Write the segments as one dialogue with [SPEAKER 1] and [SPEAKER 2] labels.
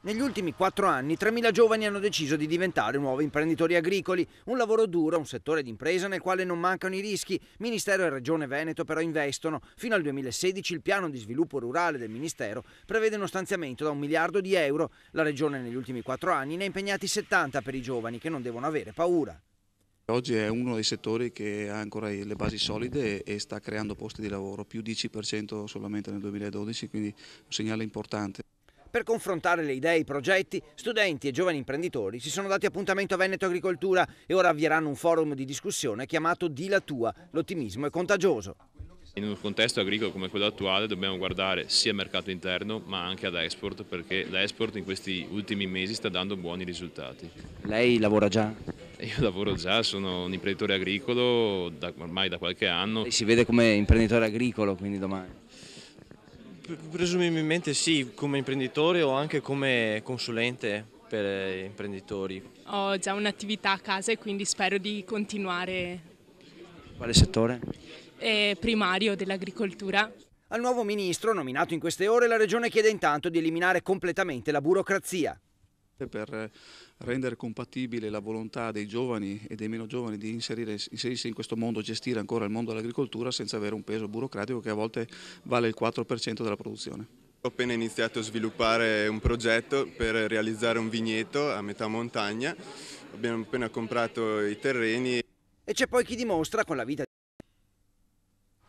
[SPEAKER 1] Negli ultimi 4 anni 3.000 giovani hanno deciso di diventare nuovi imprenditori agricoli, un lavoro duro, un settore d'impresa nel quale non mancano i rischi. Ministero e Regione Veneto però investono. Fino al 2016 il piano di sviluppo rurale del Ministero prevede uno stanziamento da 1 miliardo di euro. La Regione negli ultimi 4 anni ne ha impegnati 70 per i giovani che non devono avere paura.
[SPEAKER 2] Oggi è uno dei settori che ha ancora le basi solide e sta creando posti di lavoro, più 10% solamente nel 2012, quindi un segnale importante.
[SPEAKER 1] Per confrontare le idee e i progetti, studenti e giovani imprenditori si sono dati appuntamento a Veneto Agricoltura e ora avvieranno un forum di discussione chiamato Di la tua, l'ottimismo è contagioso.
[SPEAKER 3] In un contesto agricolo come quello attuale dobbiamo guardare sia al mercato interno ma anche ad export, perché l'export in questi ultimi mesi sta dando buoni risultati.
[SPEAKER 1] Lei lavora già?
[SPEAKER 3] Io lavoro già, sono un imprenditore agricolo ormai da qualche anno.
[SPEAKER 1] Lei si vede come imprenditore agricolo quindi domani?
[SPEAKER 4] Presumibilmente sì, come imprenditore o anche come consulente per imprenditori.
[SPEAKER 5] Ho già un'attività a casa e quindi spero di continuare.
[SPEAKER 1] Quale settore?
[SPEAKER 5] Primario dell'agricoltura.
[SPEAKER 1] Al nuovo ministro, nominato in queste ore, la Regione chiede intanto di eliminare completamente la burocrazia.
[SPEAKER 2] Per rendere compatibile la volontà dei giovani e dei meno giovani di inserirsi in questo mondo, gestire ancora il mondo dell'agricoltura senza avere un peso burocratico che a volte vale il 4% della produzione.
[SPEAKER 6] Ho appena iniziato a sviluppare un progetto per realizzare un vigneto a metà montagna, abbiamo appena comprato i terreni.
[SPEAKER 1] E c'è poi chi dimostra con la vita.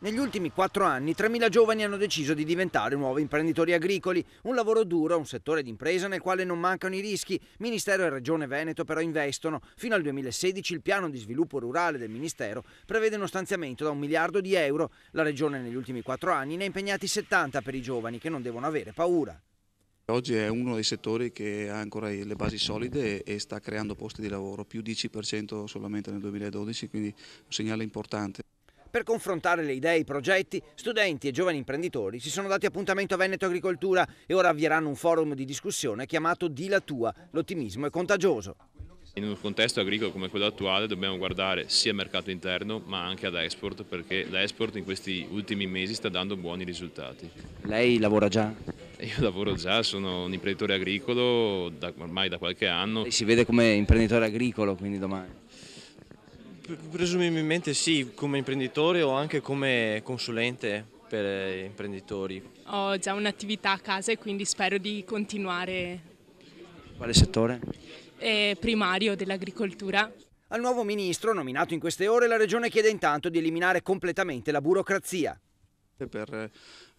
[SPEAKER 1] Negli ultimi 4 anni 3.000 giovani hanno deciso di diventare nuovi imprenditori agricoli, un lavoro duro, un settore d'impresa nel quale non mancano i rischi. Ministero e Regione Veneto però investono. Fino al 2016 il piano di sviluppo rurale del Ministero prevede uno stanziamento da 1 miliardo di euro. La Regione negli ultimi 4 anni ne ha impegnati 70 per i giovani che non devono avere paura.
[SPEAKER 2] Oggi è uno dei settori che ha ancora le basi solide e sta creando posti di lavoro, più 10% solamente nel 2012, quindi un segnale importante.
[SPEAKER 1] Per confrontare le idee e i progetti, studenti e giovani imprenditori si sono dati appuntamento a Veneto Agricoltura e ora avvieranno un forum di discussione chiamato Di la tua, l'ottimismo è contagioso.
[SPEAKER 3] In un contesto agricolo come quello attuale dobbiamo guardare sia al mercato interno ma anche ad export, perché l'export in questi ultimi mesi sta dando buoni risultati.
[SPEAKER 1] Lei lavora già?
[SPEAKER 3] Io lavoro già, sono un imprenditore agricolo ormai da qualche anno.
[SPEAKER 1] Lei si vede come imprenditore agricolo quindi domani?
[SPEAKER 4] Presumibilmente sì, come imprenditore o anche come consulente per imprenditori.
[SPEAKER 5] Ho già un'attività a casa e quindi spero di continuare.
[SPEAKER 1] Quale settore?
[SPEAKER 5] Primario dell'agricoltura.
[SPEAKER 1] Al nuovo ministro, nominato in queste ore, la Regione chiede intanto di eliminare completamente la burocrazia.
[SPEAKER 2] Per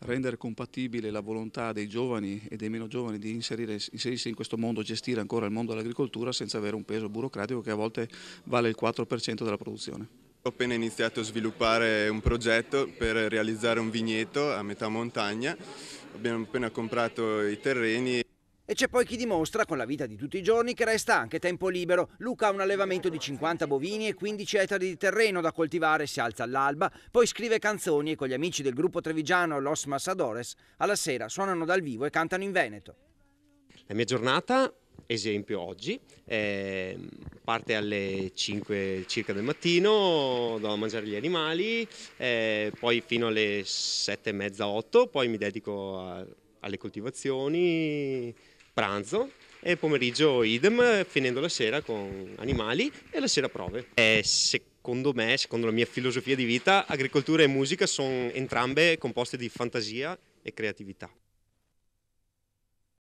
[SPEAKER 2] rendere compatibile la volontà dei giovani e dei meno giovani di inserirsi in questo mondo, gestire ancora il mondo dell'agricoltura senza avere un peso burocratico che a volte vale il 4% della produzione.
[SPEAKER 6] Ho appena iniziato a sviluppare un progetto per realizzare un vigneto a metà montagna, abbiamo appena comprato i terreni.
[SPEAKER 1] E c'è poi chi dimostra con la vita di tutti i giorni che resta anche tempo libero. Luca ha un allevamento di 50 bovini e 15 ettari di terreno da coltivare, si alza all'alba, poi scrive canzoni e con gli amici del gruppo trevigiano Los Masadores alla sera suonano dal vivo e cantano in veneto.
[SPEAKER 7] La mia giornata, esempio oggi, parte alle 5 circa del mattino, do a mangiare gli animali, poi fino alle 7:30, 8, poi mi dedico alle coltivazioni, pranzo e pomeriggio idem, finendo la sera con animali e la sera prove. Secondo me, secondo la mia filosofia di vita, agricoltura e musica sono entrambe composte di fantasia e creatività.